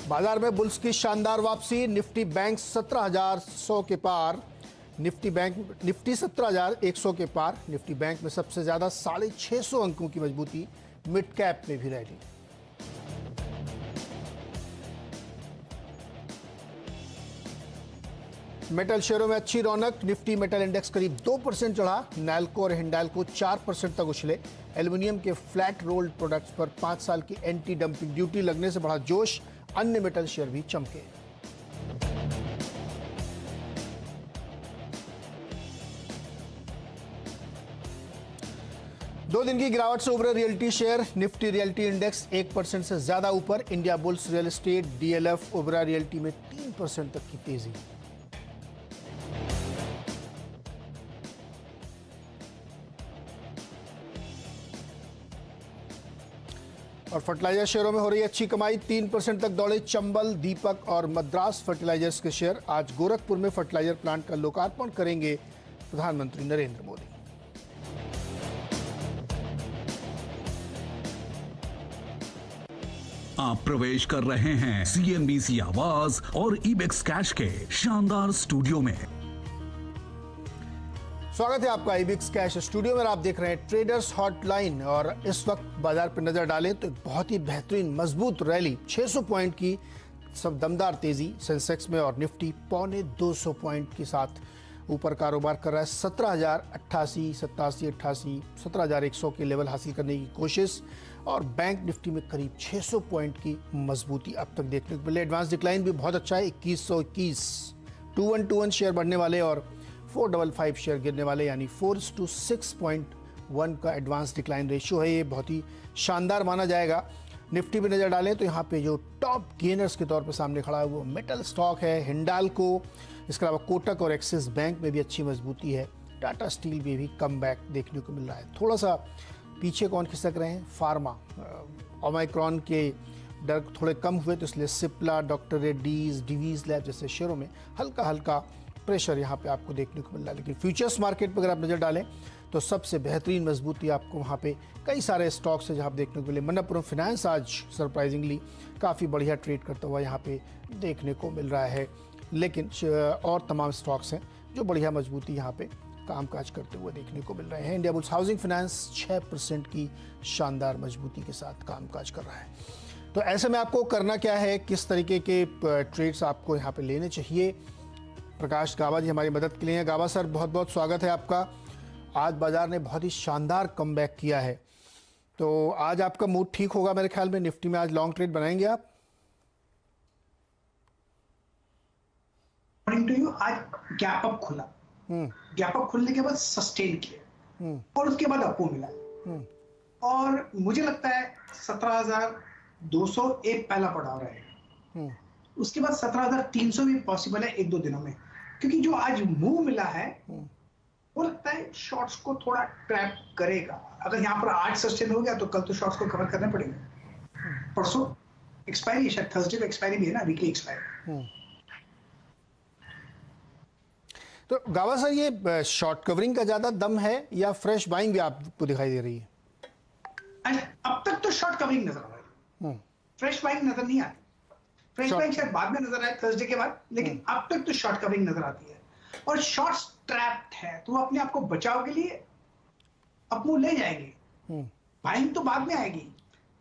बाजार में बुल्स की शानदार वापसी, निफ्टी बैंक 17,100 के पार, निफ्टी 17,100 के पार। निफ्टी बैंक में सबसे ज्यादा 650 अंकों की मजबूती, मिड कैप में भी रैली। मेटल शेयरों में अच्छी रौनक, निफ्टी मेटल इंडेक्स करीब 2% चढ़ा, नैल्को और हिंडाल्को 4% तक उछले। एल्युमिनियम के फ्लैट रोल्ड प्रोडक्ट्स पर 5 साल की एंटी डंपिंग ड्यूटी लगने से बढ़ा जोश, अन्य मेटल शेयर भी चमके। दो दिन की गिरावट से उभरे realty share, Nifty realty index 1% से ज्यादा ऊपर। India bulls real estate DLF उभरा रियल्टी में 3% तक की तेजी। और फर्टिलाइजर शेयरों में हो रही अच्छी कमाई, 3% तक दौड़े चंबल, दीपक और मद्रास फर्टिलाइजर्स के शेयर। आज गोरखपुर में फर्टिलाइजर प्लांट का लोकार्पण करेंगे प्रधानमंत्री नरेंद्र मोदी। आप प्रवेश कर रहे हैं सीएनबीसी आवाज और इबेक्स कैश के शानदार स्टूडियो में। स्वागत है आपका इबिक्स कैश स्टूडियो में। आप देख रहे हैं ट्रेडर्स हॉटलाइन और इस वक्त बाजार पर नजर डालें तो एक बहुत ही बेहतरीन मजबूत रैली, 600 पॉइंट की सब दमदार तेजी सेंसेक्स में, और निफ्टी 250 पॉइंट के साथ ऊपर कारोबार कर रहा है। 17,088, 87, 88, 17,100 के लेवल हासिल करने की कोशिश, और बैंक निफ्टी में करीब 600 पॉइंट की मजबूती अब तक देखने को मिले। एडवांस डिक्लाइन भी बहुत अच्छा है, 2121, 2121 शेयर बढ़ने वाले और 455 शेयर गिरने वाले, यानी 4:6.1 का एडवांस डिक्लाइन रेशियो है। ये बहुत ही शानदार माना जाएगा। निफ्टी पे नजर डालें तो यहाँ पे जो टॉप गेनर्स के तौर पे सामने खड़ा है वो मेटल स्टॉक है, हिंडाल्को, इसके अलावा कोटक और एक्सिस बैंक में भी अच्छी मजबूती है। टाटा स्टील में भी कम बैक देखने को मिल रहा है। थोड़ा सा पीछे कौन खिसक रहे हैं, फार्मा, ओमाइक्रॉन के डर थोड़े कम हुए तो इसलिए सिप्ला, डॉक्टर रेड्डीज, डिवीज लैब जैसे शेयरों में हल्का हल्का प्रेशर यहाँ पे आपको देखने को मिल रहा है। लेकिन फ्यूचर्स मार्केट पर अगर आप नजर डालें तो सबसे बेहतरीन मजबूती आपको वहाँ पे कई सारे स्टॉक्स है जहाँ पे देखने को मिले। मणप्पुरम फाइनेंस आज सरप्राइजिंगली काफ़ी बढ़िया ट्रेड करता हुआ यहाँ पे देखने को मिल रहा है। लेकिन और तमाम स्टॉक्स हैं जो बढ़िया मजबूती यहाँ पे कामकाज करते हुए देखने को मिल रहे हैं। इंडिया बुल्स हाउसिंग फाइनेंस 6% की शानदार मजबूती के साथ कामकाज कर रहा है। तो ऐसे में आपको करना क्या है, किस तरीके के ट्रेड्स आपको यहाँ पे लेने चाहिए, प्रकाश गाबा जी हमारी मदद के लिए हैं। गाबा सर, बहुत बहुत स्वागत है आपका। आज बाजार ने बहुत ही शानदार कमबैक किया है, तो आज आपका मूड ठीक होगा मेरे ख्याल में। निफ्टी में आज लॉन्ग ट्रेड बनाएंगे आप? अकॉर्डिंग टू यू आज गैप अप खुला, गैप अप खुलने के बाद सस्टेन किया और उसके बाद अपो मिला, और मुझे लगता है 17,200 एक पहला पड़ाव रहेगा। उसके बाद 17,300 भी पॉसिबल है एक दो दिनों में, क्योंकि जो आज मूव मिला है वो लगता है शॉर्ट्स को थोड़ा ट्रैप करेगा। अगर यहाँ पर आज सस्टेन हो गया तो कल तो शॉर्ट्स को कवर करना पड़ेगा। परसों एक्सपायरी है, शायद थर्सडे को एक्सपायरी भी है ना, वीकली एक्सपायरी। तो गावा सर, ये शॉर्ट कवरिंग का ज्यादा दम है या फ्रेश बाइंग भी आपको दिखाई दे रही है? अब तक तो शॉर्ट कवरिंग नजर आ रहा है, फ्रेश बाइंग नजर नहीं आती। फ्रेश बाइंग शायद बाद में नजर आए थर्सडे के बाद, लेकिन अब तक तो शॉर्ट कवरिंग नजर आती है। और शॉर्ट्स ट्रैप्ड है तो अपने आप को बचाव के लिए अपमूव ले जाएंगे, बाइंग तो बाद में आएगी।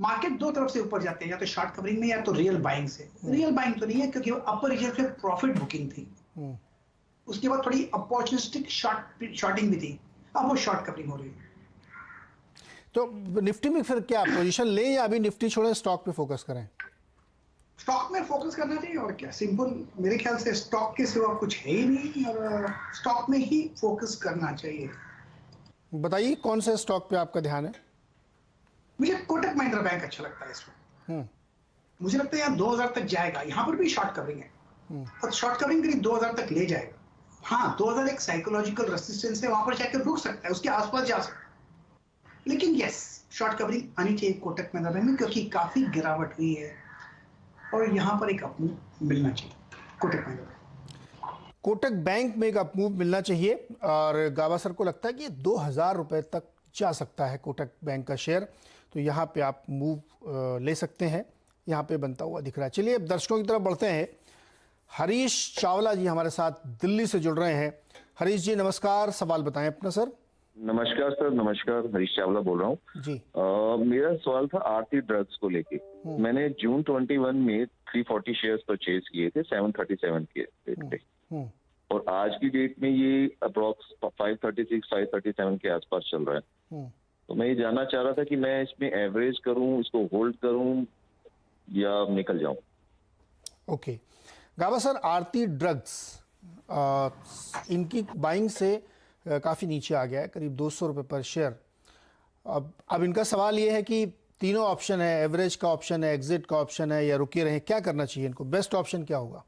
मार्केट दो तरफ से ऊपर जाते हैं, या तो शॉर्ट कवरिंग में या तो रियल बाइंग से। रियल बाइंग तो नहीं है क्योंकि अपर रीजन से प्रॉफिट बुकिंग थी, उसके बाद थोड़ी अपॉर्चुनिस्टिक शॉर्टिंग भी थी, अब वो शॉर्ट कवरिंग हो रही है। तो निफ्टी में फिर क्या पोजीशन लें या अभी निफ्टी छोड़े स्टॉक पे फोकस करें? स्टॉक में फोकस करना चाहिए, और क्या, सिंपल। मेरे ख्याल से स्टॉक के सिवा कुछ है ही नहीं, और स्टॉक में ही फोकस करना चाहिए। बताइए कौन से स्टॉक पे आपका ध्यान है? मुझे कोटक महिंद्रा बैंक अच्छा लगता है इसमें। मुझे लगता है यहाँ 2000 तक जाएगा। यहाँ पर भी शॉर्ट कवरिंग है और शॉर्ट कवरिंग करीब 2000 तक ले जाएगा। हाँ, 2000 एक साइकोलॉजिकल रेसिस्टेंस है, वहां पर जाकर रुक सकता है, उसके आसपास जा सकता है। लेकिन यस, शॉर्ट कवरिंग आनी चाहिए कोटक महिंद्रा बैंक में, क्योंकि काफी गिरावट हुई है और यहाँ पर एक अपमूव मिलना चाहिए कोटक महिंद्रा बैंक। कोटक बैंक में एक अपमूव मिलना चाहिए, और गाबा सर को लगता है कि 2000 रुपए तक जा सकता है कोटक बैंक का शेयर, तो यहाँ पे आप मूव ले सकते हैं। यहाँ पे बनता हुआ दिख रहा है। चलिए अब दर्शकों की तरफ बढ़ते हैं। हरीश चावला जी हमारे साथ दिल्ली से जुड़ रहे हैं। हरीश जी नमस्कार, सवाल बताएं अपना सर। नमस्कार सर, नमस्कार। हरीश चावला बोल रहा हूँ जी। मेरा सवाल था आरती ड्रग्स को लेके। मैंने जून 21 में 340 शेयर्स परचेज किए थे 737 के रेट पे, और आज की डेट में ये अप्रोक्स 536 537 के आसपास चल रहा है। तो मैं ये जानना चाह रहा था कि मैं इसमें एवरेज करूं, इसको होल्ड करूं या निकल जाऊं। ओके गाबा सर, आरती ड्रग्स इनकी बाइंग से काफ़ी नीचे आ गया है, करीब 200 रुपये पर शेयर। अब इनका सवाल ये है कि तीनों ऑप्शन है, एवरेज का ऑप्शन है, एग्जिट का ऑप्शन है, या रुके रहे, क्या करना चाहिए इनको? बेस्ट ऑप्शन क्या होगा?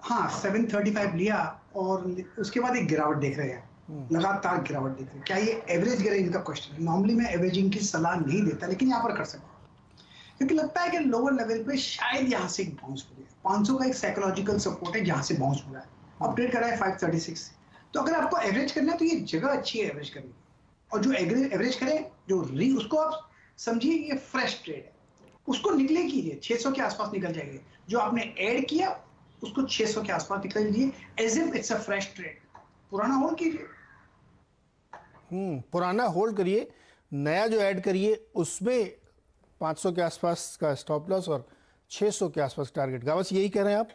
हाँ 735 लिया और उसके बाद एक गिरावट देख रहे हैं, लगातार गिरावट देख रहे हैं। क्या ये एवरेज गिरे, इनका क्वेश्चन है। नॉर्मली मैं एवरेजिंग की सलाह नहीं देता, लेकिन यहाँ पर कर सकता हूँ, क्योंकि लगता है कि लोअर लेवल पे शायद यहाँ से एक बाउंस हो गया। 500 का एक साइकोलॉजिकल सपोर्ट है जहाँ से बाउंस हो रहा है, अपडेट करा है 536। तो अगर आपको एवरेज करना है तो ये जगह अच्छी है एवरेज करने की। और जो एवरेज करें, जो उसको आप समझिए ये फ्रेश ट्रेड है, उसको निकले कीजिए, 600 के आसपास निकल जाएंगे। जो आपने ऐड किया उसको 600 के आसपास निकल लीजिए, as if it's a fresh trade. पुराना होल्ड कीजिए। पुराना होल्ड करिए, नया जो ऐड करिए उसमें 500 के आसपास का स्टॉप लॉस और 600 के आसपास टारगेट। गावस यही कह रहे हैं आप?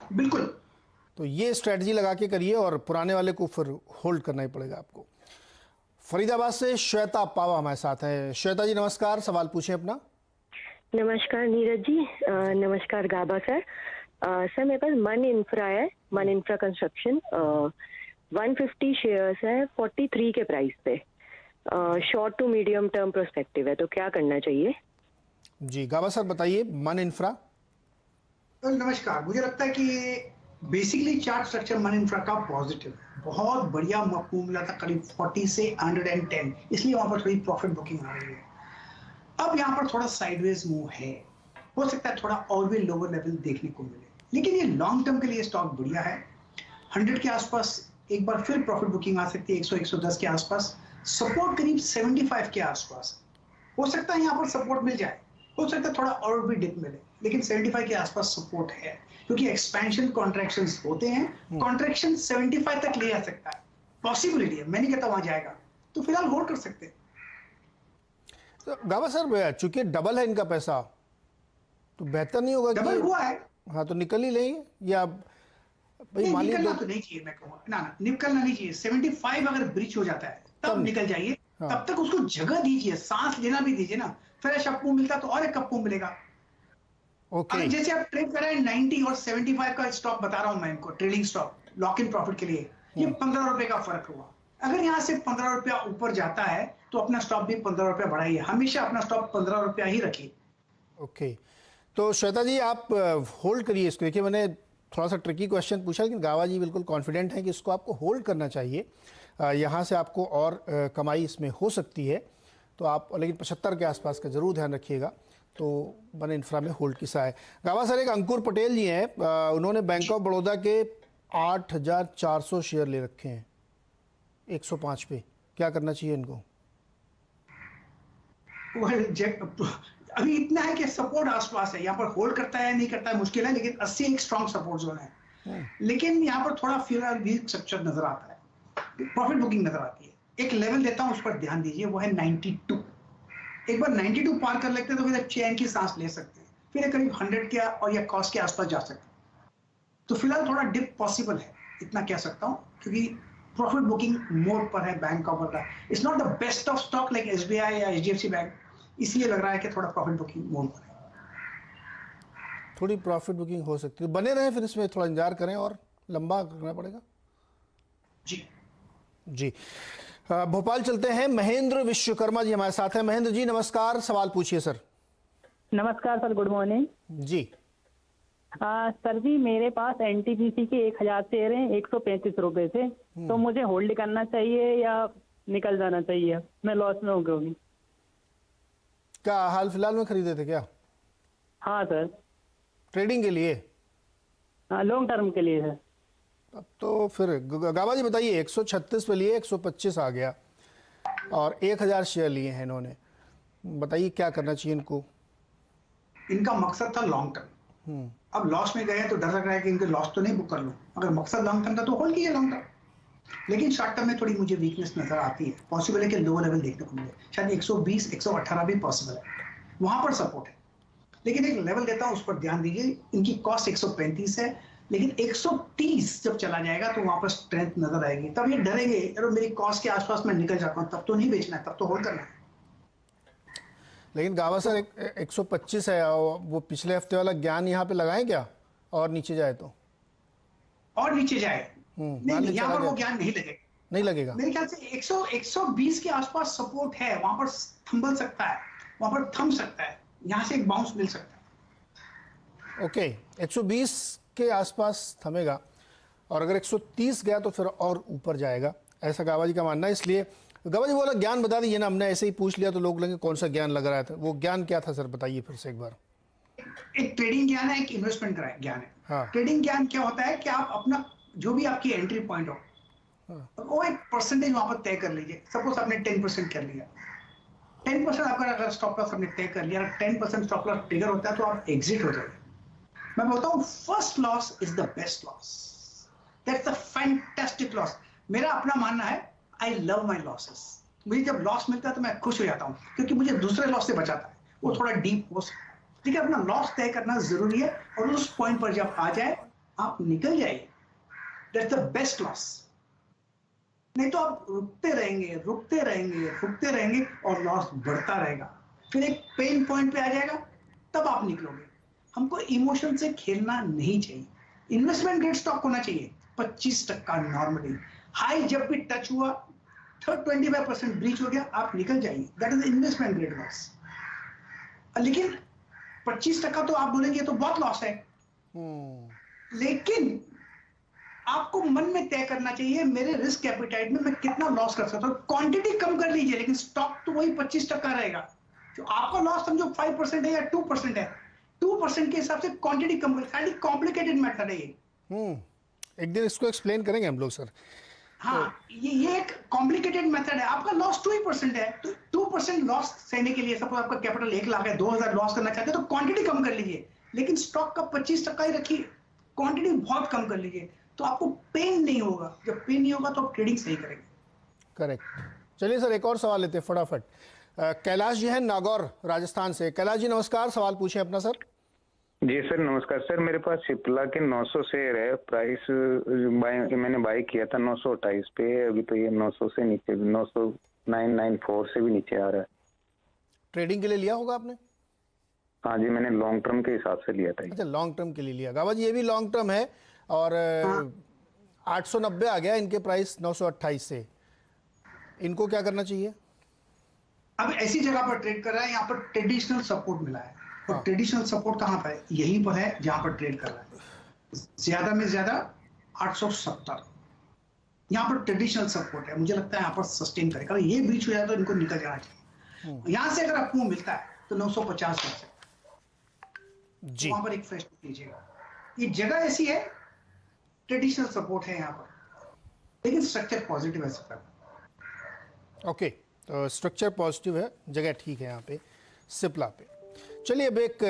बिल्कुल। तो ये स्ट्रेटजी लगा के करिए और पुराने वाले को फिर होल्ड करना ही पड़ेगा आपको। फरीदाबाद से श्वेता पावा हमारे साथ हैं। श्वेता जी नमस्कार, सवाल पूछें अपना। नमस्कार नीरज जी, नमस्कार गाबा सर। सर मेरे पास मन इंफ्रा है, मन इंफ्रा कंस्ट्रक्शन, 150 शेयर्स है 43 के प्राइस पे। Short to medium term prospective है, तो क्या करना चाहिए? जी गाबा सर बताइए, मन इंफ्रा। तो नमस्कार, मुझे लगता है कि बेसिकली चार्ट स्ट्रक्चर मन इंफ्रा का पॉजिटिव है, बहुत बढ़िया मफहूम मिला था करीब 40 से 110, इसलिए वहां पर थोड़ी प्रॉफिट बुकिंग आ रही है। अब यहाँ पर थोड़ा साइडवेज मूव है, हो सकता है थोड़ा और भी लोअर लेवल देखने को मिले, लेकिन ये लॉन्ग टर्म के लिए स्टॉक बढ़िया है। 100 के आसपास एक बार फिर प्रॉफिट बुकिंग आ सकती है, 100 110 के आसपास। सपोर्ट करीब 75 के आसपास हो सकता है, यहाँ पर सपोर्ट मिल जाए, हो सकता है थोड़ा और भी डिप मिले, लेकिन 75 के आसपास सपोर्ट है, क्योंकि एक्सपेंशन कॉन्ट्रैक्शंस होते हैं। कॉन्ट्रैक्शन 75 तक ले जा सकता है, पॉसिबिलिटी है, मैं नहीं कहता वहां जाएगा, तो फिलहाल होल्ड कर सकते हैं। तो गाबा सर चूंकि डबल है इनका पैसा, तो बेहतर नहीं होगा? डबल हुआ है, हाँ तो निकल ही लेंगे, या भाई निकलना तो नहीं चाहिए, मैं कहूँगा ना निकलना नहीं चाहिए। 75 अगर ब्रीच हो जाता है तब निकल जाइए। हाँ। तब तक उसको जगह दीजिए, सांस लेना भी दीजिए ना। फ्रेश अप मूव मिलता तो और एक अप मूव मिलेगा। ओके। जैसे आप ट्रेड कर रहे हैं 90 और 75 का स्टॉप बता रहा हूं मैं इनको, trading stop lock in profit के लिए, ये 15 रुपए का फर्क हुआ। अगर यहाँ से 15 रुपया ऊपर जाता है तो अपना स्टॉप भी 15 रुपया बढ़ाइए, हमेशा अपना स्टॉप 15 रुपया ही रखिए। ओके, तो श्वेता जी आप होल्ड करिए इसको। देखिए मैंने थोड़ा सा ट्रिकी क्वेश्चन पूछा, लेकिन गावा जी बिल्कुल कॉन्फिडेंट है कि इसको आपको होल्ड करना चाहिए। यहाँ से आपको और कमाई इसमें हो सकती है, तो आप लेकिन 75 के आसपास का जरूर ध्यान रखिएगा। तो मन इंफ्रा में होल्ड की सा है। गावा सर, एक अंकुर पटेल जी हैं, उन्होंने बैंक ऑफ बड़ौदा के 8,400 शेयर ले रखे हैं 105 पे, क्या करना चाहिए इनको? अभी इतना है कि सपोर्ट आसपास है, यहाँ पर होल्ड करता है नहीं करता है मुश्किल है, लेकिन 80 एक स्ट्रॉन्ग सपोर्ट जोन है। लेकिन यहाँ पर थोड़ा फिलहाल वीक स्ट्रक्चर नजर आता है, प्रॉफिट बुकिंग नजर आती है। एक लेवल देता हूं, उस पर ध्यान दीजिए, वो है 92। एक बार 92 पार कर लेते हैं तो फिर चैन की सांस ले सकते हैं, फिर करीब 100 के और या कॉस्ट के आसपास जा सकते हैं। तो फिलहाल थोड़ा डिप पॉसिबल है, इतना कह सकता हूं, क्योंकि प्रॉफिट बुकिंग मोड पर है bank of Baroda. It's not the best of stock like SBI या एचडीएफसी बैंक, इसलिए लग रहा है कि थोड़ा प्रॉफिट बुकिंग मोड पर है। थोड़ी प्रॉफिट बुकिंग हो सकती है, बने रहे फिर इसमें, थोड़ा इंतजार करें और लंबा करना पड़ेगा। जी भोपाल चलते हैं, महेंद्र विश्वकर्मा जी हमारे साथ हैं। महेंद्र जी नमस्कार, सवाल पूछिए सर। नमस्कार सर, गुड मॉर्निंग जी। सर जी, मेरे पास एनटीपीसी के 1000 शेयर हैं 135 रुपए से, तो मुझे होल्ड करना चाहिए या निकल जाना चाहिए? मैं लॉस में हो गया हूँ। क्या हाल फिलहाल में खरीदे थे क्या? हाँ सर। ट्रेडिंग के लिए? हाँ, लॉन्ग टर्म के लिए सर। अब तो फिर गाबा जी बताइए, 136 पे लिए, 125 आ गया और 1000 शेयर लिए हैं इन्होंने। बताइए क्या करना चाहिए इनको। इनका मकसद था लॉन्ग टर्म, अब लॉस में गए हैं तो डर लग रहा है कि इनके लॉस तो नहीं बुक कर लो। अगर मकसद लॉन्ग टर्म था तो होल्ड कीजिए लॉन्ग टर्म। लेकिन शॉर्ट टर्म में थोड़ी मुझे वीकनेस नजर आती है। पॉसिबल है कि लो लेवल देखने को मिले, शायद 120 118 भी पॉसिबल है, वहां पर सपोर्ट है। लेकिन एक लेवल देता हूं, उस पर ध्यान दीजिए। इनकी कॉस्ट 135 है, लेकिन 130 जब चला जाएगा तो वहां पर स्ट्रेंथ नजर आएगी। तब ये डरेंगे, अरे मेरी कॉस्ट के आसपास मैं निकल जाता हूं, तब तो नहीं बेचना है, तब तो होल्ड करना है। लेकिन गावा सर 125 है, वो पिछले हफ्ते वाला ज्ञान यहाँ पे लगाएं क्या, और नीचे जाए तो? और नीचे जाए नहीं, यहाँ पर वो ज्ञान नहीं लगेगा, नहीं लगेगा मेरे ख्याल से 120 के आसपास सपोर्ट है, वहां पर थंबल सकता है, वहां पर थम सकता है, यहां से एक बाउंस मिल सकता है। ओके, 120 के आसपास थमेगा, और अगर 130 गया तो फिर और ऊपर जाएगा, ऐसा गावा जी का मानना है। इसलिए गावा जी बोला ज्ञान बता दीजिए ना, हमने ऐसे ही पूछ लिया तो लोग लगे कौन सा ज्ञान लग रहा था, वो ज्ञान क्या था सर, बताइए फिर से एक बार। एक ट्रेडिंग ज्ञान है, एक इन्वेस्टमेंट ज्ञान है। हाँ। ट्रेडिंग ज्ञान क्या होता है कि आप अपना जो भी आपकी एंट्री पॉइंट हो, वो एक परसेंटेज वहां पर तय कर लीजिए। सपोज आपने 10% कर लिया, 10% आपका अगर स्टॉप लॉस आपने तय कर लिया, 10% स्टॉप लॉस ट्रिगर होता है तो आप एग्जिट हो जाएंगे। मैं बोलता हूँ first loss is the best loss, that's the fantastic loss. मेरा अपना मानना है, आई लव माई लॉसेस। मुझे जब लॉस मिलता है तो मैं खुश हो जाता हूँ, क्योंकि मुझे दूसरे लॉस से बचाता है, वो थोड़ा डीप हो सकता है। ठीक है, अपना लॉस तय करना जरूरी है, और उस पॉइंट पर जब आ जाए आप निकल जाइए, दैट्स द बेस्ट लॉस। नहीं तो आप रुकते रहेंगे रुकते रहेंगे रुकते रहेंगे और लॉस बढ़ता रहेगा, फिर एक पेन पॉइंट पे आ जाएगा, तब आप निकलोगे। हमको इमोशन से खेलना नहीं चाहिए। इन्वेस्टमेंट ग्रेड स्टॉक होना चाहिए 25% नॉर्मली। हाई जब भी टच हुआ, 25% ब्रीच हो गया, आप निकल जाइए, that is investment grade loss. लेकिन 25% तो आप बोलेंगे तो बहुत लॉस है, लेकिन आपको मन में तय करना चाहिए मेरे रिस्क एपिटाइट में मैं कितना लॉस कर सकता हूं। क्वांटिटी कम कर लीजिए, लेकिन स्टॉक तो वही 25% रहेगा। जो आपका लॉस समझो 5% है या 2% है, 2% के हिसाब से क्वांटिटी कम कर। खाली कॉम्प्लिकेटेड मेथड है ये। एक दिन इसको एक्सप्लेन करेंगे हम लोग सर। हाँ, ये एक कॉम्प्लिकेटेड मेथड है। आपका लॉस 2% है, तो 2% लॉस सहने के लिए, सपोज आपका कैपिटल 1 लाख है, 2000 लॉस करना चाहते हैं तो क्वांटिटी कम कर लीजिए, लेकिन स्टॉक का 25% ही रखिए, क्वांटिटी बहुत कम कर लीजिए, तो आपको पेन नहीं होगा। जब पेन नहीं होगा तो आप ट्रेडिंग सही करेंगे। करेक्ट। चलिए सर, एक और सवाल लेते हैं फटाफट। कैलाश जी हैं नागौर राजस्थान से। कैलाश जी नमस्कार, सवाल पूछें अपना सर। जी सर नमस्कार सर, मेरे पास सिप्ला के 900 शेयर है, प्राइस मैंने बाय किया था 928 पे, अभी तो ये 900 से नीचे 90994 से भी नीचे आ रहा है। ट्रेडिंग के लिए लिया होगा आपने? हाँ जी, मैंने लॉन्ग टर्म के हिसाब से लिया था। अच्छा, लॉन्ग टर्म के लिए लिया। गावा जी ये भी लॉन्ग टर्म है, और 890 आ गया इनके प्राइस 928 से। इनको क्या करना चाहिए? अब ऐसी जगह पर ट्रेड कर रहा है, यहाँ पर ट्रेडिशनल सपोर्ट मिला है, और ट्रेडिशनल सपोर्ट कहाँ पर है? यहीं पर है जहां पर ट्रेड कर रहा है। ज्यादा में ज्यादा 870 यहाँ पर ट्रेडिशनल सपोर्ट है। मुझे लगता है यहाँ पर सस्टेन करेगा। ये बीच हो जाए तो इनको निकल जाना चाहिए। यहाँ से अगर आपको मिलता है तो 950 जी, वहां पर एक फ्रेश लीजिएगा। ये जगह ऐसी है, ट्रेडिशनल सपोर्ट है यहाँ पर, लेकिन स्ट्रक्चर पॉजिटिव है सर। ओके, तो स्ट्रक्चर पॉजिटिव है, जगह ठीक है यहाँ पे सिप्ला पे। चलिए अब एक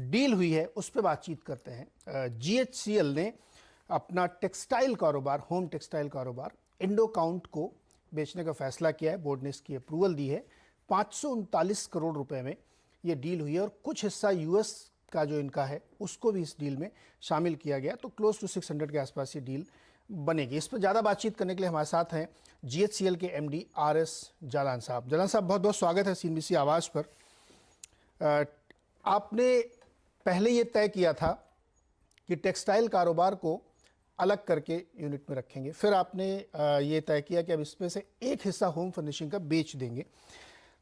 डील हुई है उस पर बातचीत करते हैं। GHCL ने अपना टेक्सटाइल कारोबार, होम टेक्सटाइल कारोबार इंडोकाउंट को बेचने का फैसला किया है। बोर्ड ने इसकी अप्रूवल दी है। 539 करोड़ रुपए में ये डील हुई है, और कुछ हिस्सा US का जो इनका है उसको भी इस डील में शामिल किया गया, तो क्लोज टू 600 के आसपास ये डील बनेगी। इस पर ज़्यादा बातचीत करने के लिए हमारे साथ हैं GHCL के MD RS जालान साहब। जालान साहब, बहुत बहुत स्वागत है CNBC आवाज़ पर। आपने पहले ये तय किया था कि टेक्सटाइल कारोबार को अलग करके यूनिट में रखेंगे, फिर आपने ये तय किया कि अब इसमें से एक हिस्सा होम फर्निशिंग का बेच देंगे,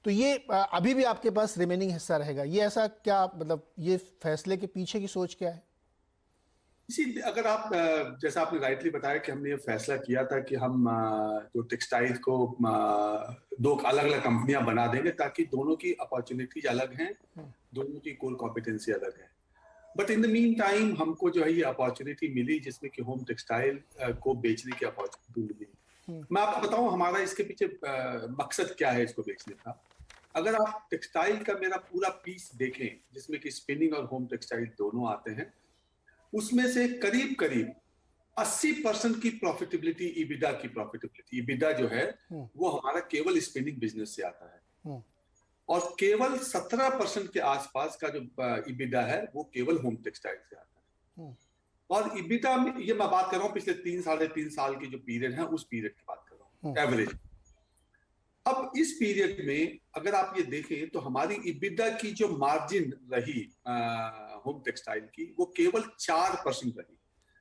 तो ये अभी भी आपके पास रिमेनिंग हिस्सा रहेगा। ये ऐसा क्या, मतलब ये फैसले के पीछे की सोच क्या है? इसी अगर आप जैसा आपने राइटली बताया कि हमने ये फैसला किया था कि हम जो टेक्सटाइल को 2 अलग अलग कंपनियां बना देंगे, ताकि दोनों की अपॉर्चुनिटीज अलग हैं, दोनों की कोर कॉम्पिटेंसी अलग है। But in the mean time हमको जो है ये अपॉर्चुनिटी मिली, जिसमें कि होम टेक्सटाइल को बेचने की अपॉर्चुनिटी मिली। मैं आपको बताऊं हमारा इसके पीछे मकसद क्या है इसको बेचने का। अगर आप टेक्सटाइल का मेरा पूरा पीस देखें, जिसमें कि स्पिनिंग और होम टेक्सटाइल दोनों आते हैं, उसमें से करीब करीब 80% की प्रॉफिटेबिलिटी, ईबिडा की प्रॉफिटेबिलिटी, ईबिडा जो है वो हमारा केवल स्पिनिंग बिजनेस से आता है, और केवल 17% के आसपास का जो ईबिडा है वो केवल होम टेक्सटाइल से आता है। और ईबिडा में ये मैं बात कर रहा हूँ पिछले 3-3.5 साल की जो पीरियड है, उस पीरियड की बात कर रहा हूँ, एवरेज। अब इस पीरियड में अगर आप ये देखें तो हमारी ईबिडा की जो मार्जिन रही होम टेक्सटाइल की, वो केवल 4% रही,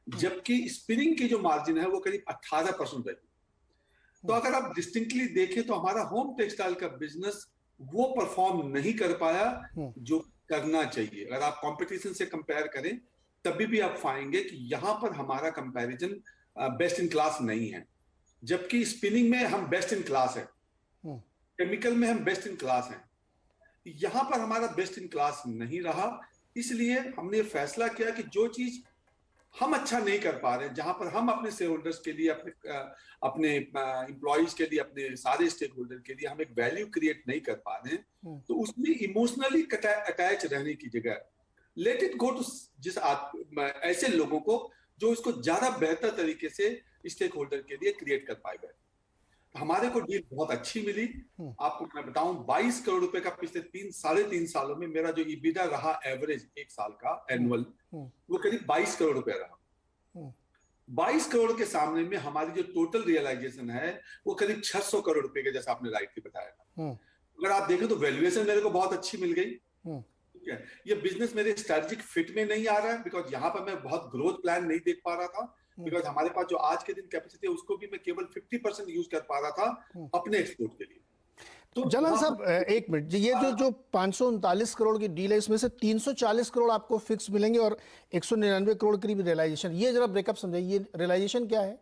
जबकि स्पिनिंग की जो मार्जिन है वो करीब 18% रही। तो अगर आप डिस्टिंक्टली देखें तो हमारा होम टेक्सटाइल का बिजनेस वो परफॉर्म नहीं कर पाया जो करना चाहिए। अगर आप कंपटीशन से कंपेयर करें तभी भी आप पाएंगे कि यहां पर हमारा कंपैरिजन बेस्ट इन क्लास नहीं है, जबकि स्पिनिंग में हम बेस्ट इन क्लास है, केमिकल में हम बेस्ट इन क्लास हैं। यहां पर हमारा बेस्ट इन क्लास नहीं रहा, इसलिए हमने फैसला किया कि जो चीज हम अच्छा नहीं कर पा रहे हैं, जहां पर हम अपने शेयर होल्डर्स के लिए, अपने एम्प्लॉइज के लिए, अपने सारे स्टेक होल्डर के लिए हम एक वैल्यू क्रिएट नहीं कर पा रहे हैं, तो उसमें इमोशनली अटैच रहने की जगह लेट इट गो टू ऐसे लोगों को जो इसको ज्यादा बेहतर तरीके से स्टेक होल्डर के लिए क्रिएट कर पाएगा। हमारे को डील बहुत अच्छी मिली। आपको मैं बताऊं, 22 करोड़ रुपए का पिछले 3-3.5 सालों में मेरा जो ईबिडा रहा एवरेज एक साल का एनुअल, वो करीब 22 करोड़ रुपया रहा। 22 करोड़ के सामने में हमारी जो टोटल रियलाइजेशन है वो करीब 600 करोड़ रुपए के, जैसा आपने राइटली बताया। अगर आप देखें तो वैल्यूएशन मेरे को बहुत अच्छी मिल गई। ठीक है, ये बिजनेस मेरे स्ट्रेटेजिक फिट में नहीं आ रहा है, बिकॉज यहाँ पर मैं बहुत ग्रोथ प्लान नहीं देख पा रहा था, बिकॉज हमारे पास जो आज के दिन कैपेसिटी है उसको भी मैं केवल 50% यूज कर पा रहा था अपने एक्सपोर्ट के लिए। तो जलाल साहब एक मिनट, ये जो 539 करोड़ की डील है, इसमें से 340 करोड़ आपको फिक्स मिलेंगे और 199 करोड़ करीब रियलाइजेशन, ये जरा ब्रेकअप समझाइए, ये रियलाइजेशन क्या है?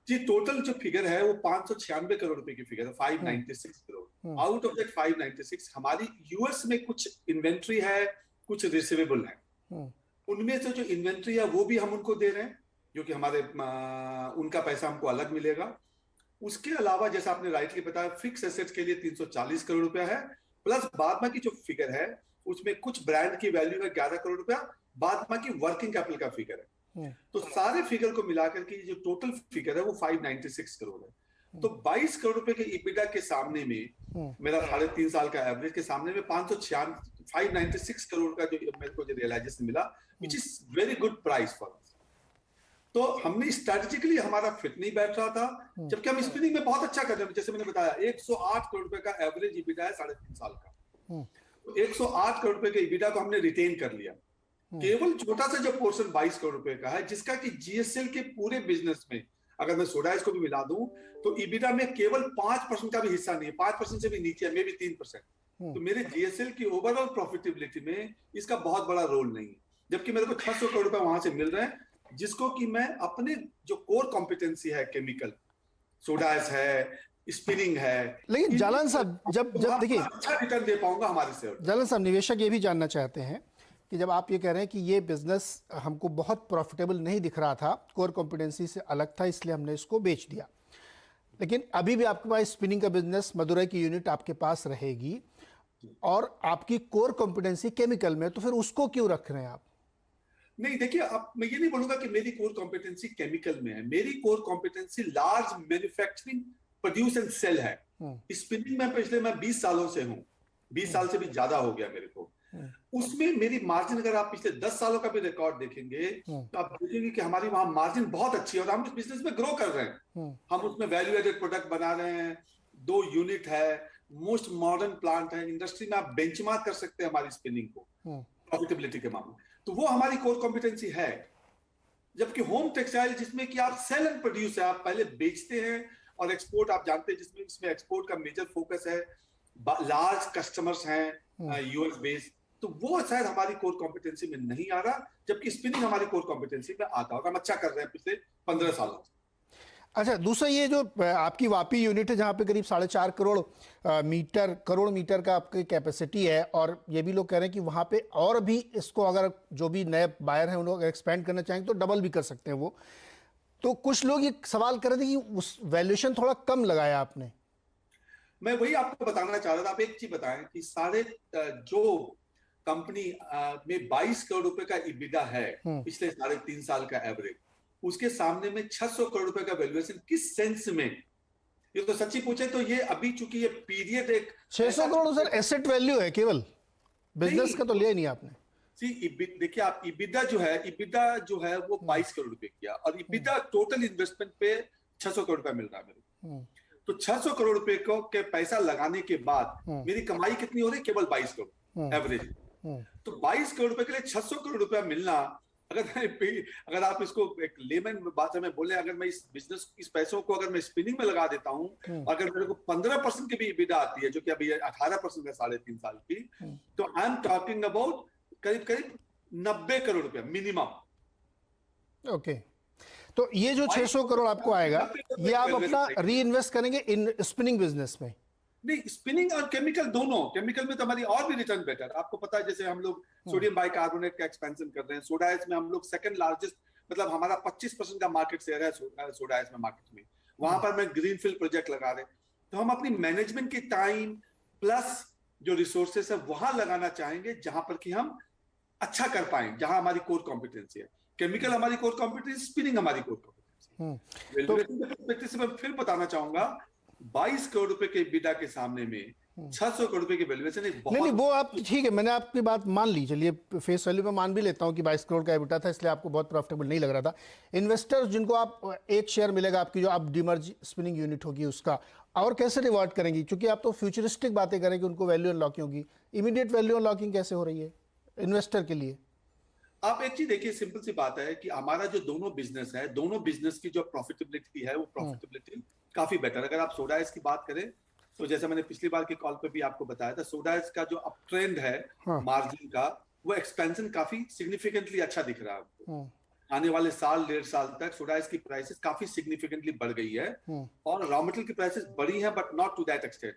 जी, टोटल जो फिगर है वो 596 करोड़ रुपए की फिगर है, 596 करोड़। आउट ऑफ दैट 596 हमारी यूएस में कुछ इन्वेंट्री है, कुछ रिसीवेबल है। उनमें से जो इन्वेंट्री है वो भी हम उनको दे रहे हैं, जो कि हमारे उनका पैसा हमको अलग मिलेगा। उसके अलावा जैसा आपने राइटली बताया, फिक्स एसेट्स के लिए 340 करोड़ रुपया है, प्लस बाद में की जो फिगर है उसमें कुछ ब्रांड की वैल्यू है 11 करोड़ रुपया, बाद में की वर्किंग कैपिटल का फिगर है। तो सारे फिगर को मिलाकर के जो टोटल फिगर है वो 596 करोड़ है। तो 22 करोड़ रुपए के ईबिडा के सामने में, मेरा 3.5 साल का एवरेज के सामने में 596 करोड़ का जो मेरे को जो रियलाइजेशन मिला, which is very good price for us. तो हमने स्ट्रेटेजिकली हमारा फिट नहीं बैठ रहा था, जबकि हम स्पिनिंग में बहुत अच्छा कर रहे हैं। जैसे मैंने बताया 108 करोड़ रुपए का एवरेज ईबिडा है 3.5 साल का, तो 108 करोड़ रुपए के ईबिडा को हमने रिटेन कर लिया। केवल छोटा सा जो पोर्शन 22 करोड़ रुपए का है, जिसका कि जीएसएल के पूरे बिजनेस में अगर मैं सोडा इसको भी मिला दूं तो ईबिडा में केवल 5% का भी हिस्सा नहीं है, 5% से भी नीचे है, मे बी 3%। तो मेरे जीएसएल की ओवरऑल प्रॉफिटेबिलिटी में इसका बहुत बड़ा रोल नहीं है, जबकि मेरे को 600 करोड़ रुपए वहां से मिल रहे हैं, जिसको कि मैं अपने जो कोर कॉम्पिटेंसी है, केमिकल, सोडास है, स्पिनिंग है, लेकिन जालान साहब जब देखिए अच्छा रिटर्न दे पाऊंगा हमारे से। जालान साहब, निवेशक ये भी जानना चाहते हैं कि जब आप ये कह रहे हैं कि ये बिजनेस हमको बहुत प्रॉफिटेबल नहीं दिख रहा था, कोर कॉम्पिटेंसी से अलग था, इसलिए हमने इसको बेच दिया, लेकिन अभी भी आपके पास स्पिनिंग का बिजनेस, मदुरई की यूनिट आपके पास रहेगी और आपकी कोर कॉम्पिटेंसी केमिकल में, तो फिर उसको क्यों रख रहे हैं आप? नहीं, देखिए, अब मैं ये नहीं बोलूंगा कि मेरी कोर कॉम्पिटेंसी केमिकल में है। मेरी core competency large manufacturing, produce and sell है। स्पिनिंग में पिछले मैं 20 सालों से हूँ, 20 साल से भी ज्यादा हो गया मेरे को। उसमें मेरी मार्जिन, अगर आप पिछले 10 सालों का भी रिकॉर्ड देखेंगे तो आप देखेंगे कि हमारी वहां मार्जिन बहुत अच्छी है और हम इस बिजनेस में ग्रो कर रहे हैं। हम उसमें वैल्यू एडेड प्रोडक्ट बना रहे हैं, 2 यूनिट है, मोस्ट मॉडर्न प्लांट है, इंडस्ट्री में आप बेंचमार्क कर सकते हैं हमारी स्पिनिंग को प्रॉफिटेबिलिटी के मामले, तो वो हमारी कोर कॉम्पिटेंसी है। जबकि होम टेक्सटाइल, जिसमें कि आप सेल एंड प्रोड्यूस है, आप पहले बेचते हैं और एक्सपोर्ट आप जानते हैं, जिसमें इसमें एक्सपोर्ट का मेजर फोकस है, लार्ज कस्टमर्स हैं यूएस बेस्ड, तो वो शायद हमारी कोर कॉम्पिटेंसी में नहीं आ रहा, जबकि स्पिनिंग हमारी कोर कॉम्पिटेंसी में आता होगा। हम अच्छा कर रहे हैं पिछले 15 सालों से। अच्छा, दूसरा ये जो आपकी वापी यूनिट है, जहाँ पे करीब 4.5 करोड़ मीटर का आपकी कैपेसिटी है, और ये भी लोग कह रहे हैं कि वहाँ पे और भी इसको अगर जो भी नए बायर हैं उन लोग एक्सपेंड करना चाहेंगे तो डबल भी कर सकते हैं वो। तो कुछ लोग ये सवाल कर रहे थे कि उस वैल्यूएशन थोड़ा कम लगाया आपने। मैं वही आपको बताना चाह रहा था। आप एक चीज बताएं कि सारे जो कंपनी में 22 करोड़ रुपए का इबिदा है पिछले 3.5 साल का एवरेज, उसके सामने में 600 करोड़ रुपए का वैल्यूएशन किस सेंस में? ये तो सच्ची पूछे तो ये अभी चूंकि ये पीरियड एक 600 करोड़ सर एसेट वैल्यू है केवल, बिजनेस का तो लिया ही नहीं आपने। देखिए आप इबिदा जो है वो 22 करोड़ रुपए किया, और इबिदा टोटल इन्वेस्टमेंट पे 600 करोड़ रुपए मिल रहा है मेरे को। तो 600 करोड़ रुपए को के पैसा लगाने के बाद मेरी कमाई कितनी हो रही है? केवल 22 करोड़ एवरेज। तो 22 करोड़ रुपए के लिए 600 करोड़ रुपया मिलना, अगर आप इसको एक लेमन भाषा में बोले, अगर मैं इस पैसों को अगर मैं स्पिनिंग में लगा देता हूँ, अगर मेरे को 15% की भी इबिदा आती है, जो कि अभी 18% है 3.5 साल की, तो आई एम टॉकिंग अबाउट करीब 90 करोड़ रुपया मिनिमम। ओके, तो ये जो 600 करोड़ आपको आएगा, ये आप अपना री इन्वेस्ट करेंगे इन स्पिनिंग बिजनेस में? नहीं, स्पिनिंग और केमिकल दोनों। केमिकल में तो हमारी और भी रिटर्न बेटर। आपको पता है जैसे हम लोग सोडियम बाइकार्बोनेट का एक्सपेंशन कर रहे हैं, सोडा एच में हम लोग सेकंड लार्जेस्ट, मतलब हमारा 25% का मार्केट शेयर है सोडा एच में मार्केट में। वहां पर मैं ग्रीनफील्ड प्रोजेक्ट लगा रहे हैं, तो हम अपनी मैनेजमेंट की टाइम प्लस जो रिसोर्सेस है वहां लगाना चाहेंगे जहां पर कि हम अच्छा कर पाए, जहां हमारी कोर कॉम्पिटेंसी है। केमिकल हमारी कोर कॉम्पिटेंसी, स्पिनिंग हमारी कोर कॉम्पिटेंसी। तो से मैं फिर बताना चाहूंगा, 22 करोड़ रुपए के बिडा के सामने में 600 करोड़ रुपए की वैल्यूएशन एक बहुत नहीं, वो आप ठीक है, मैंने आपकी बात मान ली, चलिए फेस वैल्यू में मान भी लेता हूं कि 22 करोड़ का एबिटा था, इसलिए आपको बहुत प्रॉफिटेबल नहीं लग रहा था। इन्वेस्टर्स जिनको आप एक शेयर मिलेगा आपकी, जो आप डीमर्ज स्पिनिंग यूनिट होगी उसका, और कैसे रिवॉर्ड करेंगी? क्योंकि आप तो फ्यूचरिस्टिक बातें करेंगे, उनको वैल्यू अनलॉकिंग होगी, इमीडिएट वैल्यू अनलॉकिंग कैसे हो रही है इन्वेस्टर के लिए? आप एक चीज देखिए, सिंपल सी बात है कि हमारा जो दोनों बिजनेस है, दोनों बिजनेस की जो प्रॉफिटेबिलिटी है वो प्रॉफिटेबिलिटी काफी बेटर। अगर आप सोडा एच की बात करें तो जैसे मैंने पिछली बार के कॉल पे भी आपको बताया था, सोडा एच का जो अप ट्रेंड है मार्जिन का, वो एक्सपेंशन काफी सिग्निफिकेंटली अच्छा दिख रहा है। आने वाले साल 1.5 साल तक सोडा एच की प्राइसेस काफी सिग्निफिकेंटली बढ़ गई है, और रॉ मटेरियल की प्राइसेस बढ़ी है, but not to that extent.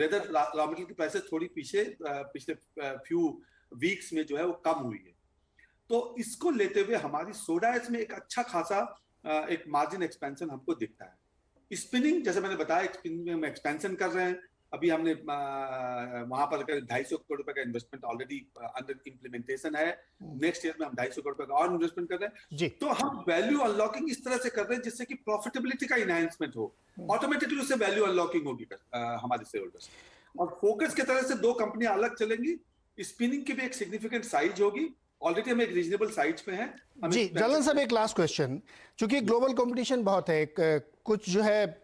Rather raw material की प्राइसेस थोड़ी पिछले फ्यू वीक्स में जो है वो कम हुई है। तो इसको लेते हुए हमारी सोडा एच में एक अच्छा खासा एक मार्जिन एक्सपेंशन हमको दिखता है। स्पिनिंग जैसे मैंने बताया, स्पिनिंग में हम एक्सपेंशन कर रहे हैं। अभी हमने वहां पर 250 करोड़ रुपए का इन्वेस्टमेंट ऑलरेडी अंडर इम्प्लीमेंटेशन है। नेक्स्ट ईयर में हम 250 करोड़ रुपए का और इन्वेस्टमेंट कर रहे हैं जी। तो हम वैल्यू अनलॉकिंग इस तरह से कर रहे हैं जिससे कि प्रॉफिटेबिलिटी का इनहांसमेंट हो, ऑटोमेटिकली उससे वैल्यू अनलॉकिंग होगी हमारे शेयर होल्डर्स। और फोकस की तरह से दो कंपनियां अलग चलेंगी। स्पिनिंग की भी एक सिग्निफिकेंट साइज होगी, ऑलरेडी हम एक रीजनेबल साइज पे हैं जी। जालन साहब, एक लास्ट क्वेश्चन, क्योंकि ग्लोबल कंपटीशन बहुत है, कुछ जो है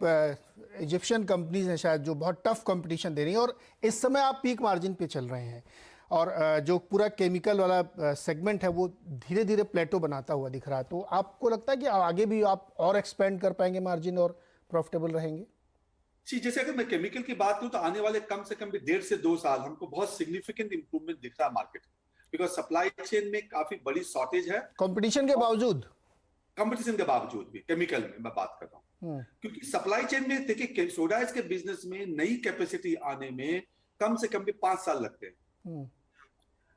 इजिप्शियन कंपनीज हैं शायद जो बहुत टफ कंपटीशन दे रही हैं, और इस समय आप पीक मार्जिन पे चल रहे हैं, और जो पूरा केमिकल वाला सेगमेंट है वो धीरे धीरे प्लेटो बनाता हुआ दिख रहा है। तो आपको लगता है कि आगे भी आप और एक्सपेंड कर पाएंगे मार्जिन और प्रॉफिटेबल रहेंगे? जी, जैसे अगर मैं केमिकल की बात करूं तो आने वाले कम से कम भी 1.5 से 2 साल हमको बहुत सिग्निफिकेंट इंप्रूवमेंट दिख रहा है मार्केट, बिकॉज सप्लाई चेन में काफी बड़ी शॉर्टेज है। कंपटीशन के बावजूद भी केमिकल में मैं बात कर रहा हूँ, क्योंकि सप्लाई चेन में देखिए सोडा एच के बिजनेस में नई कैपेसिटी आने में कम से कम भी 5 साल लगते हैं,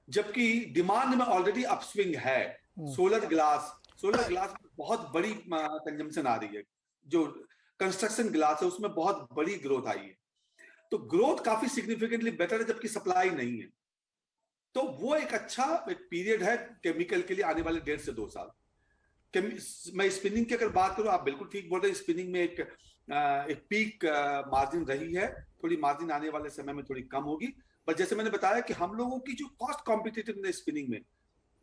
जबकि डिमांड में ऑलरेडी अपस्विंग है। सोलर ग्लास में बहुत बड़ी कंजम्पशन आ रही है, जो कंस्ट्रक्शन ग्लास है उसमें बहुत बड़ी ग्रोथ आई है। तो ग्रोथ काफी सिग्निफिकेंटली बेटर है, जबकि सप्लाई नहीं है। तो वो एक अच्छा एक पीरियड है केमिकल के लिए आने वाले 1.5 से 2 साल। मैं स्पिनिंग की अगर बात करूं, आप बिल्कुल ठीक बोल रहे हैं, स्पिनिंग में एक पीक मार्जिन रही है, थोड़ी मार्जिन आने वाले समय में थोड़ी कम होगी। बट जैसे मैंने बताया कि हम लोगों की जो कॉस्ट कॉम्पिटिटिवनेस स्पिनिंग में,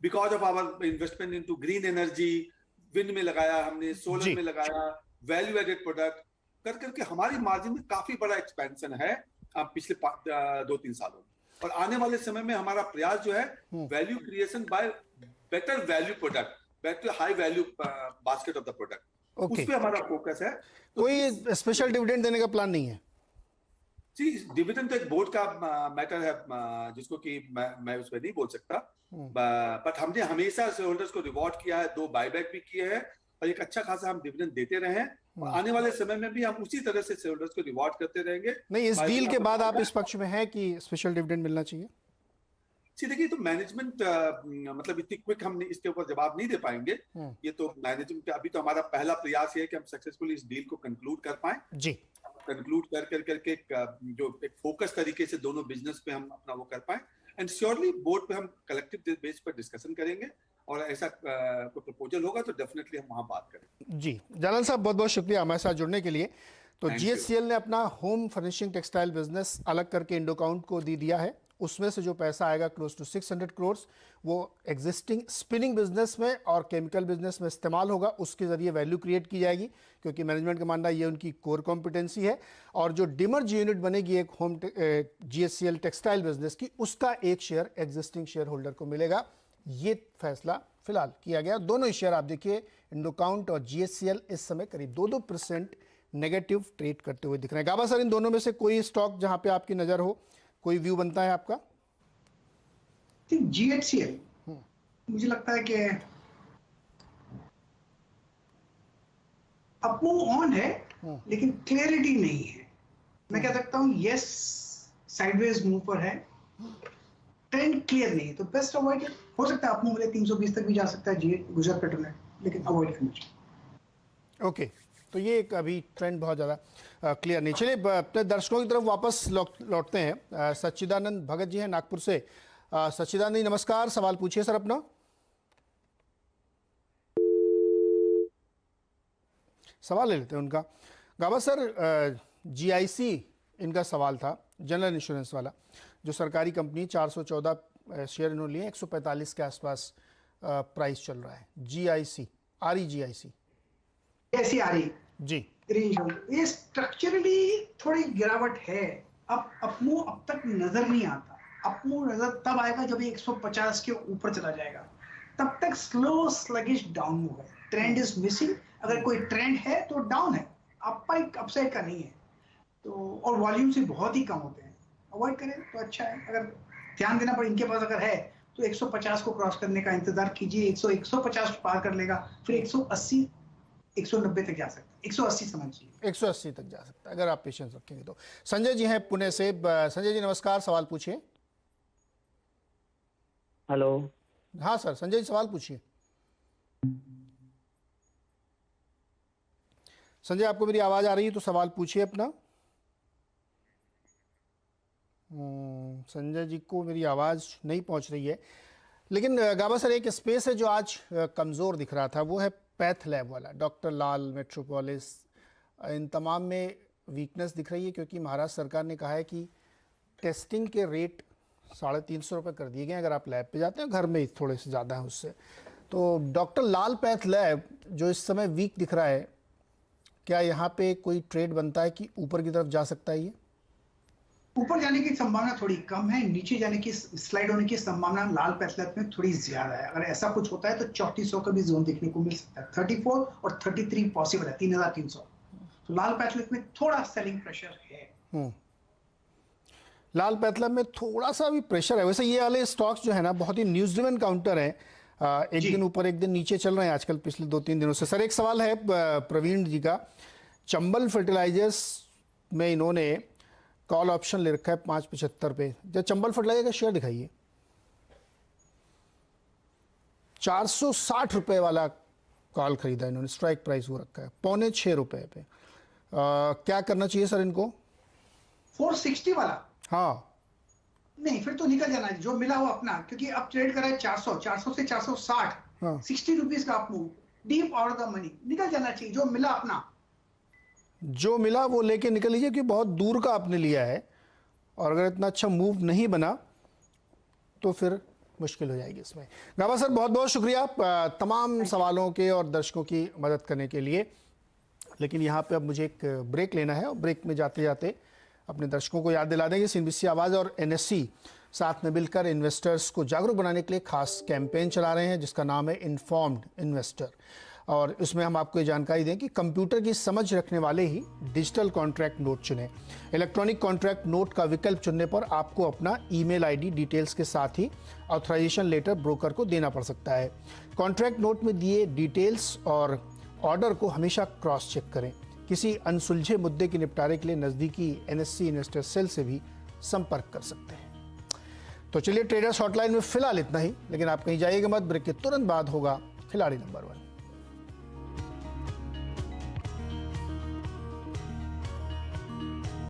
because of our investment into green energy, wind में लगाया हमने, सोलर में लगाया, वैल्यू एडेड प्रोडक्ट कर करके हमारी मार्जिन में काफी बड़ा एक्सपेंशन है पिछले 2-3 सालों में। और आने वाले समय में हमारा प्रयास जो है value creation bye better value product, better high value basket of the product, उस पे हमारा फोकस है। तो कोई स्पेशल डिविडेंड देने का प्लान नहीं है? जी, डिविडेंड तो एक बोर्ड का मैटर है, जिसको कि मैं उस पर नहीं बोल सकता, बट हमने हमेशा शेयर होल्डर्स को रिवॉर्ड किया है, 2 बायबैक भी किए हैं, और एक अच्छा खासा हम डिविडेंड देते रहे हैं, और आने वाले समय में भी हम उसी तरह से शेयर होल्डर्स को रिवॉर्ड करते रहेंगे। नहीं, इस डील के बाद आप इस पक्ष में हैं कि स्पेशल डिविडेंड मिलना चाहिए? जी देखिए, तो मैनेजमेंट मतलब इतनी क्विक हम इसके ऊपर जवाब नहीं दे पाएंगे। ये तो मैनेजमेंट का अभी तो हमारा पहला प्रयास है कि हम सक्सेसफुली इस डील को कंक्लूड कर पाए जी। कंक्लूड करके जो एक फोकस तरीके से दोनों बिजनेस पे हम अपना वो कर पाए। एंड श्योरली बोर्ड पे हम कलेक्टिव बेस पर डिस्कशन करेंगे और ऐसा कोई प्रपोजल होगा तो डेफिनेटली हम वहां बात करेंगे। जी जालान साहब, बहुत बहुत शुक्रिया हमारे साथ जुड़ने के लिए। तो GSCL ने अपना होम फर्निशिंग टेक्सटाइल बिजनेस अलग करके इंडोकाउंट को दे दिया है। उसमें से जो पैसा आएगा क्लोज टू 600 करोड़ वो एग्जिस्टिंग स्पिनिंग बिजनेस में और केमिकल बिजनेस में इस्तेमाल होगा, उसके जरिए वैल्यू क्रिएट की जाएगी, क्योंकि मैनेजमेंट का मानना ये उनकी कोर कॉम्पिटेंसी है। और जो डिमर्ज यूनिट बनेगी एक होम GSCL टेक्सटाइल बिजनेस की, उसका एक शेयर एग्जिस्टिंग शेयर होल्डर को मिलेगा। ये फैसला फिलहाल किया गया। दोनों ही शेयर आप देखिए, इंडोकाउंट और GSCL इस समय करीब 2% नेगेटिव ट्रेड करते हुए दिख रहे हैं। गाबा सर, इन दोनों में से कोई स्टॉक जहां पे आपकी नजर हो, कोई व्यू बनता है आपका? GHCL मुझे लगता है कि अपमूव ऑन है लेकिन क्लैरिटी नहीं है। मैं कह सकता हूं यस साइडवेज मूव पर है, ट्रेंड क्लियर नहीं है, तो बेस्ट अवॉइड। हो सकता है अपमूव 320 तक भी जा सकता है गुजरात पेट्रोनेट, लेकिन अवॉइड करना चाहिए। ओके, तो ये एक अभी ट्रेंड बहुत ज़्यादा क्लियर नहीं। चलिए अपने दर्शकों की तरफ वापस लौटते हैं। सच्चिदानंद भगत जी हैं नागपुर से। सच्चिदानंद जी नमस्कार, सवाल पूछिए सर अपना। सवाल ले लेते हैं उनका। गाबा सर, GIC इनका सवाल था, जनरल इंश्योरेंस वाला, जो सरकारी कंपनी 414 शेयर इन्होंने लिए, 145 के आसपास प्राइस चल रहा है। GIC REGIC ऐसी आ रही जी, ये स्ट्रक्चरली थोड़ी गिरावट है। अब अपमूव अब तक नजर नहीं आता। अपमूव नजर तब आएगा जब ये 150 के ऊपर चला जाएगा, तब तक स्लो स्लगिश डाउन मूव है। Trend is missing. अगर कोई ट्रेंड है तो डाउन है, अपसाइड का नहीं है। तो और वॉल्यूम्स भी बहुत ही कम होते हैं, अवॉइड करें तो अच्छा है। अगर ध्यान देना पड़े, इनके पास अगर है तो 150 को क्रॉस करने का इंतजार कीजिए। 150 पार कर लेगा, फिर 180 190 तक जा सकता है। 180 समझिए, 180 तक जा सकता है अगर आप पेशेंस रखेंगे तो। संजय जी हैं पुणे से। संजय जी नमस्कार, सवाल पूछिए। हेलो। हाँ सर, संजय जी सवाल पूछिए। संजय, आपको मेरी आवाज आ रही है तो सवाल पूछिए अपना। संजय जी को मेरी आवाज नहीं पहुंच रही है। लेकिन गाबा सर, एक स्पेस है जो आज कमजोर दिख रहा था, वो है पैथ लैब वाला, डॉक्टर लाल, मेट्रोपोलिस, इन तमाम में वीकनेस दिख रही है, क्योंकि महाराष्ट्र सरकार ने कहा है कि टेस्टिंग के रेट 350 रुपये कर दिए गए। अगर आप लैब पे जाते हैं, घर में थोड़े से ज़्यादा है उससे। तो डॉक्टर लाल पैथ लैब जो इस समय वीक दिख रहा है, क्या यहाँ पे कोई ट्रेड बनता है कि ऊपर की तरफ जा सकता है? ये ऊपर जाने की संभावना थोड़ी कम है, नीचे जाने की स्लाइड होने की संभावना लाल पैथ लैब में थोड़ी ज्यादा है। अगर ऐसा कुछ होता है तो 3400 का भी जोन देखने को मिल सकता है। 34 और 33 पॉसिबल है, 3300। तो लाल पैथ लैब में थोड़ा सेलिंग प्रेशर है। लाल पैथ लैब में थोड़ा सा भी प्रेशर है। वैसे ये वाले स्टॉक्स जो है ना, बहुत ही न्यूज ड्रिवन काउंटर है, एक दिन ऊपर एक दिन नीचे चल रहे हैं आजकल पिछले 2-3 दिनों से। सर, एक सवाल है प्रवीण जी का। चंबल फर्टिलाइजर्स में इन्होंने कॉल ऑप्शन ले रखा है 5.75 पे। जब चंबल फर्टिलाइजर का शेयर दिखाइए, 460 रुपए वाला कॉल खरीदा इन्होंने, स्ट्राइक प्राइस वो रखा है 5.25 रुपए पे। क्या करना चाहिए सर इनको? 460 वाला? हाँ नहीं, फिर तो निकल जाना है जो मिला हो अपना, क्योंकि अब ट्रेड करा है 400 से 460, हाँ। 60 रुपीज का up move, deep out of the money, निकल जाना चाहिए। जो मिला अपना, जो मिला वो लेके निकल लीजिए, कि बहुत दूर का आपने लिया है और अगर इतना अच्छा मूव नहीं बना तो फिर मुश्किल हो जाएगी इसमें। गाबा सर, बहुत बहुत शुक्रिया तमाम सवालों के और दर्शकों की मदद करने के लिए। लेकिन यहाँ पे अब मुझे एक ब्रेक लेना है और ब्रेक में जाते जाते अपने दर्शकों को याद दिला देंगे, CNBC आवाज़ और NSE साथ में मिलकर इन्वेस्टर्स को जागरूक बनाने के लिए खास कैंपेन चला रहे हैं, जिसका नाम है इन्फॉर्म्ड इन्वेस्टर। और इसमें हम आपको ये जानकारी दें कि कंप्यूटर की समझ रखने वाले ही डिजिटल कॉन्ट्रैक्ट नोट चुनें। इलेक्ट्रॉनिक कॉन्ट्रैक्ट नोट का विकल्प चुनने पर आपको अपना ईमेल आईडी डिटेल्स के साथ ही ऑथराइजेशन लेटर ब्रोकर को देना पड़ सकता है। कॉन्ट्रैक्ट नोट में दिए डिटेल्स और ऑर्डर को हमेशा क्रॉस चेक करें। किसी अनसुलझे मुद्दे के निपटारे के लिए नज़दीकी NSE इन्वेस्टर सेल से भी संपर्क कर सकते हैं। तो चलिए, ट्रेडर्स हॉटलाइन में फिलहाल इतना ही, लेकिन आप कहीं जाइएगा मत। ब्रेक के तुरंत बाद होगा खिलाड़ी नंबर 1।